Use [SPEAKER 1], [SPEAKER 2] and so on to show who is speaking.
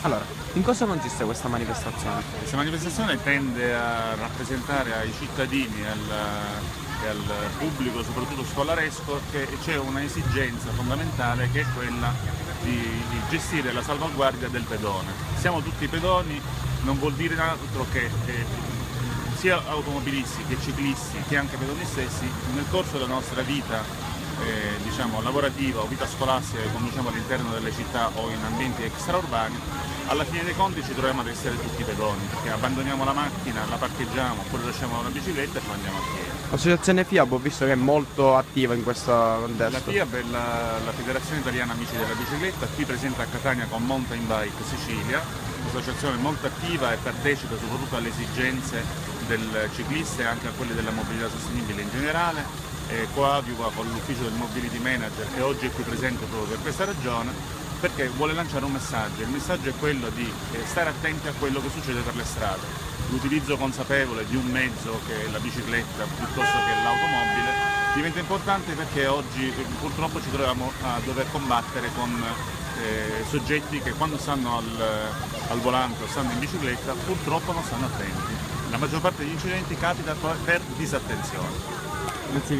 [SPEAKER 1] Allora, in cosa consiste questa manifestazione?
[SPEAKER 2] Questa manifestazione tende a rappresentare ai cittadini e al pubblico, soprattutto scolaresco, che c'è una esigenza fondamentale che è quella di gestire la salvaguardia del pedone. Siamo tutti pedoni, non vuol dire altro che sia automobilisti che ciclisti che anche pedoni stessi nel corso della nostra vita diciamo, lavorativa o vita scolastica che conduciamo all'interno delle città o in ambienti extraurbani, alla fine dei conti ci troviamo ad essere tutti pedoni, perché abbandoniamo la macchina, la parcheggiamo, oppure lasciamo la bicicletta e poi andiamo a piedi.
[SPEAKER 1] L'associazione FIAB ho visto che è molto attiva in questo contesto.
[SPEAKER 2] La FIAB è la Federazione Italiana Amici della Bicicletta, qui presente a Catania con Mountain Bike Sicilia, un'associazione molto attiva e partecipa soprattutto alle esigenze del ciclista e anche a quelle della mobilità sostenibile in generale. Coadiuva con l'ufficio del Mobility Manager che oggi è qui presente proprio per questa ragione, perché vuole lanciare un messaggio. Il messaggio è quello di stare attenti a quello che succede per le strade. L'utilizzo consapevole di un mezzo che è la bicicletta piuttosto che l'automobile diventa importante perché oggi purtroppo ci troviamo a dover combattere con soggetti che quando stanno al volante o stanno in bicicletta purtroppo non stanno attenti. La maggior parte degli incidenti capita per disattenzione.
[SPEAKER 1] Grazie.